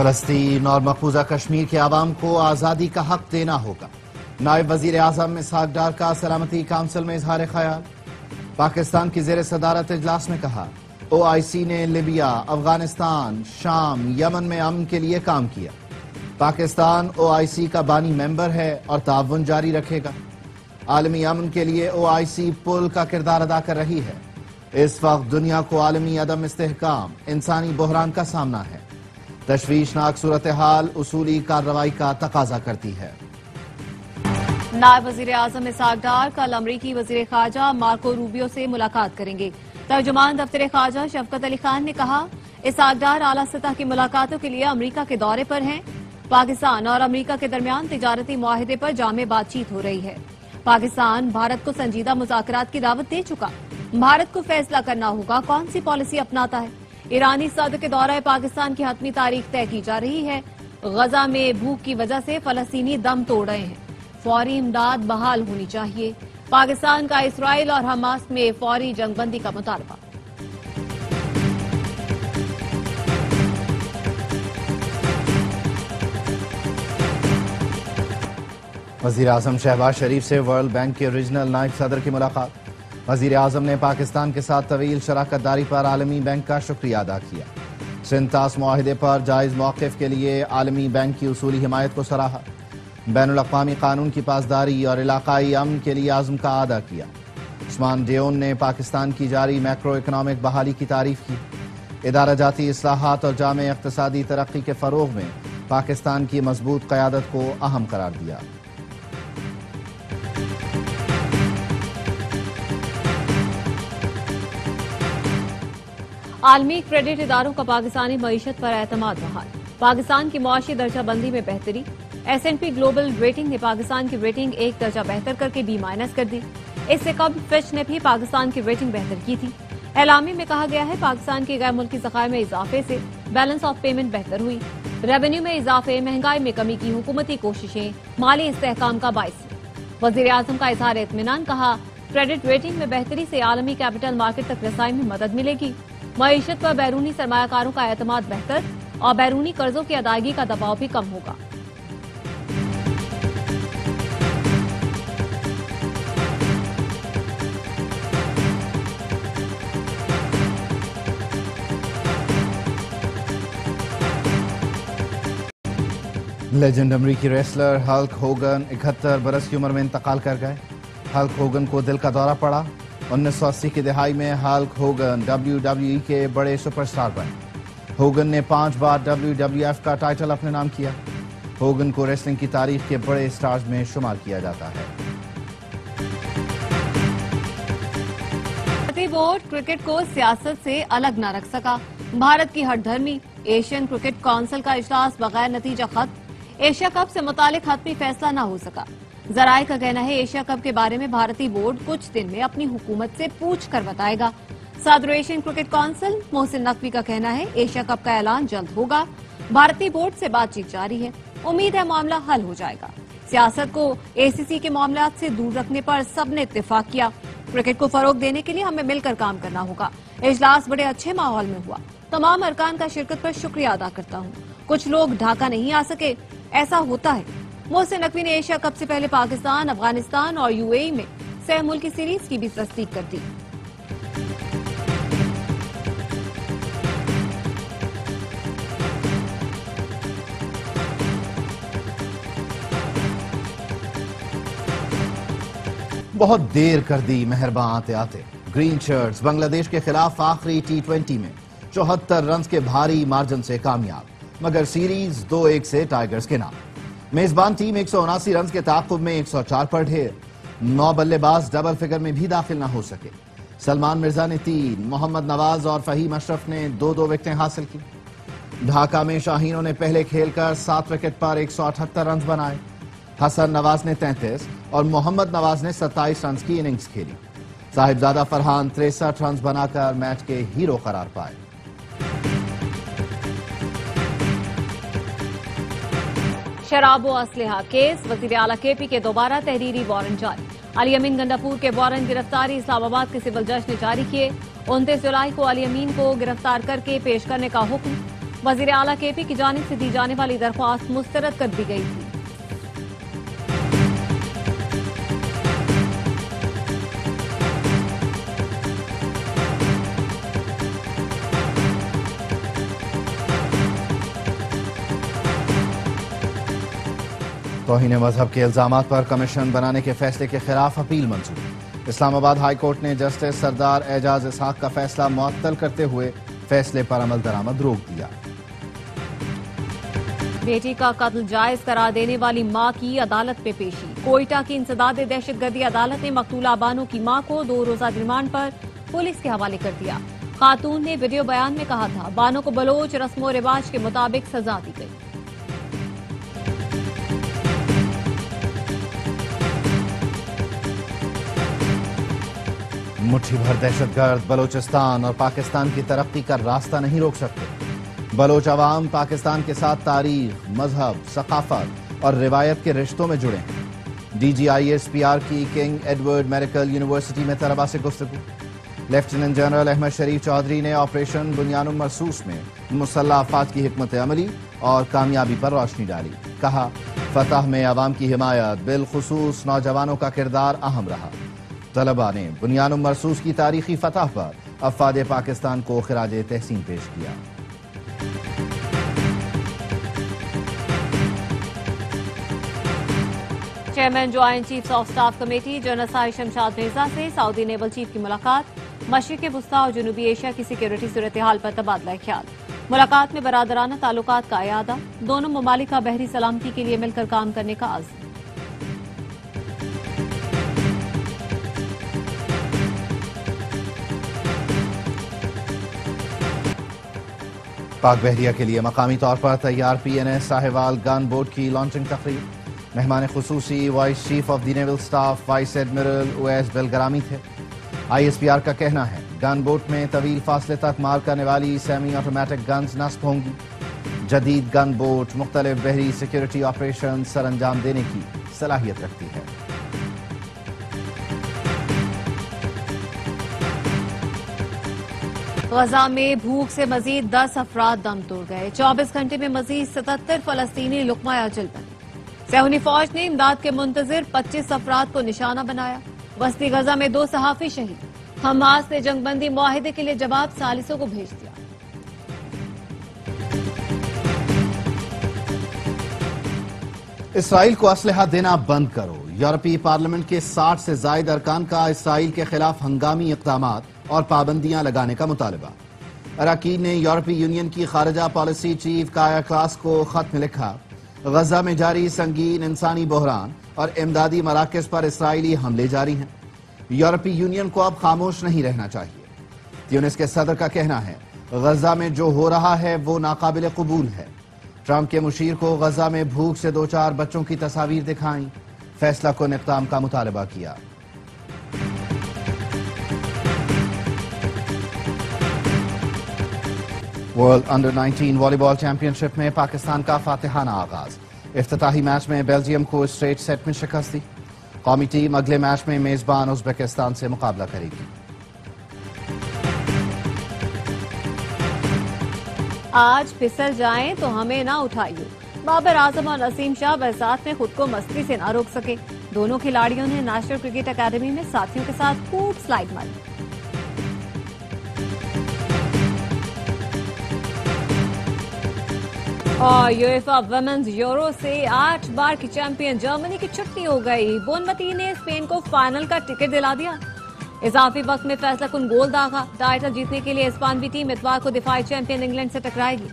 فلسطین اور مقبوضہ کشمیر کے عوام کو آزادی کا حق دینا ہوگا. نائب وزیر اعظم اسحاق ڈار کا سلامتی کونسل میں اظہار خیال. پاکستان کی زیر صدارت اجلاس میں کہا OIC نے لیبیا، افغانستان، شام، یمن میں امن کے لیے کام کیا. پاکستان OIC کا بانی ممبر ہے اور تعاون جاری رکھے گا. عالمی امن کے لیے OIC پل کا کردار ادا کر رہی ہے. اس وقت دنیا کو عالمی عدم استحکام، انسانی بحران کا سامنا ہے. تشویشناک صورتحال اصولی کارروائی کا تقاضا کرتی ہے. نائب وزیر اعظم اسحاق ڈار کل امریکی وزیر خارجہ مارکو روبیو سے ملاقات کریں گے. ترجمان دفتر خارجہ شفقت علی خان نے کہا اسحاق ڈار اعلیٰ سطح کی ملاقاتوں کے لیے امریکہ کے دورے پر ہیں. پاکستان اور امریکہ کے درمیان تجارتی معاہدے پر جامع بات چیت ہو رہی ہے. پاکستان بھارت کو سنجیدہ مذاکرات کی دعوت دے چکا. بھارت کو فیصلہ کرنا ہوگا کون سی پالیسی اپناتا ہے. ایرانی صدر کے دورہ پاکستان کی حتمی تاریخ طے کی جا رہی ہے. غزہ میں بھوک کی وجہ سے فلسطینی دم توڑ رہے ہیں. فوری امداد بحال ہونی چاہیے. پاکستان کا اسرائیل اور حماس میں فوری جنگ بندی کا مطالبہ. وزیر اعظم شہباز شریف سے ورلڈ بینک کے ریجنل نائب صدر کی ملاقات. وزیر اعظم نے پاکستان کے ساتھ طویل شراکت داری پر عالمی بینک کا شکریہ ادا کیا. سنتاس معاہدے پر جائز موقف کے لیے عالمی بینک کی اصولی حمایت کو سراہا. بین الاقوامی قانون کی پاسداری اور علاقائی امن کے لیے عزم کا اعادہ کیا. عثمان ڈیون نے پاکستان کی جاری میکرو اکنامک بحالی کی تعریف کی. ادارہ جاتی اصلاحات اور جامع اقتصادی ترقی کے فروغ میں پاکستان کی مضبوط قیادت کو اہم قرار دیا. عالمی کریڈٹ اداروں کا پاکستانی معیشت پر اعتماد بحال. پاکستان کی معاشی درجہ بندی میں بہتری. S&P گلوبل ریٹنگ نے پاکستان کی ریٹنگ ایک درجہ بہتر کر کے B- کر دی. اس سے قبل فچ نے بھی پاکستان کی ریٹنگ بہتر کی تھی. اعلامیہ میں کہا گیا ہے پاکستان کے غیر ملکی ذخائر میں اضافے سے بیلنس آف پیمنٹ بہتر ہوئی. ریونیو میں اضافے، مہنگائی میں کمی کی حکومتی کوششیں مالی استحکام کا باعث. وزیر اعظم کا اظہار اطمینان. کہا کریڈٹ ریٹنگ میں بہتری سے عالمی کیپٹل مارکیٹ تک رسائی میں مدد ملے گی. معیشت پر بیرونی سرمایہ کاروں کا اعتماد بہتر اور بیرونی قرضوں کی ادائیگی کا دباؤ بھی کم ہوگا. لیجنڈ امریکی ریسلر ہلک ہوگن 71 برس کی عمر میں انتقال کر گئے. ہلک ہوگن کو دل کا دورہ پڑا. 1980 کی دہائی میں ہلک ہوگن WWE کے بڑے سپر سٹار بنے. ہوگن نے 5 بار WWF کا ٹائٹل اپنے نام کیا. ہوگن کو ریسلنگ کی تاریخ کے بڑے سٹارز میں شمار کیا جاتا ہے. بھارتی بورڈ کرکٹ کو سیاست سے الگ نہ رکھ سکا. بھارت کی ہٹ دھرمی. ایشین کرکٹ کونسل کا اجلاس بغیر نتیجہ ختم. ایشیا کپ سے متعلق حتمی فیصلہ نہ ہو سکا. ذرائع کا کہنا ہے ایشیا کپ کے بارے میں بھارتی بورڈ کچھ دن میں اپنی حکومت سے پوچھ کر بتائے گا. صدر Asian cricket council Mohsin Naqvi کا کہنا ہے ایشیا کپ کا اعلان جلد ہوگا. بھارتی بورڈ سے بات چیت جاری ہے. امید ہے معاملہ حل ہو جائے گا. سیاست کو ACC کے معاملات سے دور رکھنے پر سب نے اتفاق کیا. کرکٹ کو فروغ دینے کے لیے ہمیں مل کر کام کرنا ہوگا. اجلاس بڑے اچھے ماحول میں ہوا. تمام ارکان کا شرکت پر شکریہ ادا کرتا ہوں. کچھ لوگ ڈھاکہ نہیں آ سکے، ایسا ہوتا ہے. محسن نقوی نے ایشیا کپ سے پہلے پاکستان، افغانستان اور UAE میں سہ ملکی سیریز کی بھی تصدیق کر دی. بہت دیر کر دی مہرباں آتے آتے. گرین شرٹس بنگلہ دیش کے خلاف آخری T20 میں 74 رنز کے بھاری مارجن سے کامیاب، مگر سیریز 2-1 سے ٹائیگرز کے نام. میزبان ٹیم 179 رنز کے تعاقب میں 104 پر ڈھیر. 9 بلے باز ڈبل فگر میں بھی داخل نہ ہو سکے. سلمان مرزا نے 3، محمد نواز اور فہیم اشرف نے 2-2 وکٹیں حاصل کی. ڈھاکہ میں شاہینوں نے پہلے کھیل کر 7 وکٹ پر 178 رنز بنائے. حسن نواز نے 33 اور محمد نواز نے 27 رنز کی اننگز کھیلی. صاحبزادہ فرحان 63 رنز بنا کر میچ کے ہیرو قرار پائے. شراب و اسلحہ کیس. وزیر اعلیٰ KP کے دوبارہ تحریری وارنٹ جاری. علی امین گنڈاپور کے وارنٹ گرفتاری اسلام آباد کے سول جج نے جاری کیے. 29 جولائی کو علی امین کو گرفتار کر کے پیش کرنے کا حکم. وزیر اعلیٰ کے پی کی جانب سے دی جانے والی درخواست مسترد کر دی گئی تھی۔ توہین مذہب کے الزامات پر کمیشن بنانے کے فیصلے کے خلاف اپیل منظور۔ اسلام آباد ہائی کورٹ نے جسٹس سردار اعجاز اسحاق کا فیصلہ معطل کرتے ہوئے فیصلے پر عمل درآمد روک دیا۔ بیٹی کا قتل جائز قرار دینے والی ماں کی عدالت میں پیشی۔ کوئٹہ کی انسداد دہشت گردی عدالت نے مقتولہ بانو کی ماں کو 2 روزہ ریمانڈ پر پولیس کے حوالے کر دیا۔ خاتون نے ویڈیو بیان میں کہا تھا بانو کو بلوچ رسم و رواج کے مطابق سزا دی گئی۔ مٹھی بھر دہشت گرد بلوچستان اور پاکستان کی ترقی کا راستہ نہیں روک سکتے۔ بلوچ عوام پاکستان کے ساتھ تاریخ، مذہب، ثقافت اور روایت کے رشتوں میں جڑے ہیں۔ D G I S P R کی کنگ ایڈورڈ میڈیکل یونیورسٹی میں طلباء سے گفتگو۔ لیفٹیننٹ جنرل احمد شریف چودھری نے آپریشن بنیان مرصوص میں مسلح افواج کی حکمت عملی اور کامیابی پر روشنی ڈالی۔ کہا فتح میں عوام کی حمایت بالخصوص نوجوانوں کا کردار اہم رہا۔ طلباء نے بنیان مرصوص کی تاریخی فتح پر افواج پاکستان کو خراج تحسین پیش کیا۔ Chairman joint chiefs of staff committee general Sahir Shamshad Mirza سے سعودی نیول چیف کی ملاقات۔ مشرق وسطی اور جنوبی ایشیا کی سیکیورٹی صورتحال پر تبادلہ خیال۔ ملاقات میں برادرانہ تعلقات کا اعادہ۔ دونوں ممالک کا بحری سلامتی کے لیے مل کر کام کرنے کا عزم۔ پاک بحریہ کے لیے مقامی طور پر تیار P N S Sahiwal gun boat کی لانچنگ تقریب۔ مہمان خصوصی vice chief of the naval staff vice admiral Owais Bilgrami تھے۔ آئی ایس پی آر کا کہنا ہے گن بوٹ میں طویل فاصلے تک مار کرنے والی سیمی آٹومیٹک گنز نصب ہوں گی۔ جدید گن بوٹ مختلف بحری سیکیورٹی آپریشن سر انجام دینے کی صلاحیت رکھتی ہے۔ غزہ میں بھوک سے مزید 10 افراد دم توڑ گئے۔ 24 گھنٹے میں مزید 77 فلسطینی لقمہ اجل بنے۔ صہیونی فوج نے امداد کے منتظر 25 افراد کو نشانہ بنایا۔ وسطی غزہ میں 2 صحافی شہید۔ حماس نے جنگ بندی معاہدے کے لیے جواب ثالثوں کو بھیج دیا۔ اسرائیل کو اسلحہ دینا بند کرو۔ یورپی پارلیمنٹ کے 60 سے زائد ارکان کا اسرائیل کے خلاف ہنگامی اقدامات اور پابندیاں لگانے کا مطالبہ۔ اراکین نے یورپی یونین کی خارجہ پالیسی چیف کایا کلاس کو خط میں لکھا غزہ میں جاری سنگین انسانی بحران اور امدادی مراکز پر اسرائیلی حملے جاری ہیں۔ یورپی یونین کو اب خاموش نہیں رہنا چاہیے۔ تیونس کے صدر کا کہنا ہے غزہ میں جو ہو رہا ہے وہ ناقابل قبول ہے۔ ٹرمپ کے مشیر کو غزہ میں بھوک سے 2-4 بچوں کی تصاویر دکھائیں، فیصلہ کن اقدام کا مطالبہ کیا۔ ورلڈ انڈر 19 والی بال چیمپئن شپ میں پاکستان کا فاتحانہ آغاز۔ افتتاحی میچ میں بیلجیم کو اسٹریٹ سیٹ میں شکست دی۔ قومی ٹیم اگلے میچ میں میزبان ازبکستان سے مقابلہ کرے گی۔ آج پھسل جائیں تو ہمیں نہ اٹھائیو۔ بابر اعظم اور نسیم شاہ برسات میں خود کو مستی سے نہ روک سکے۔ دونوں کھلاڑیوں نے نیشنل کرکٹ اکیڈمی میں ساتھیوں کے ساتھ خوب سلائیڈ ماری۔ اور یویفا ویمنز یورو سے 8 بار کی چیمپئن جرمنی کی چھٹی ہو گئی۔ بونمتی نے اسپین کو فائنل کا ٹکٹ دلا دیا۔ اضافی وقت میں فیصلہ کن گول داغا۔ ٹائٹل جیتنے کے لیے اسپانوی ٹیم اتوار کو دفاعی چیمپئن انگلینڈ سے ٹکرائے گی۔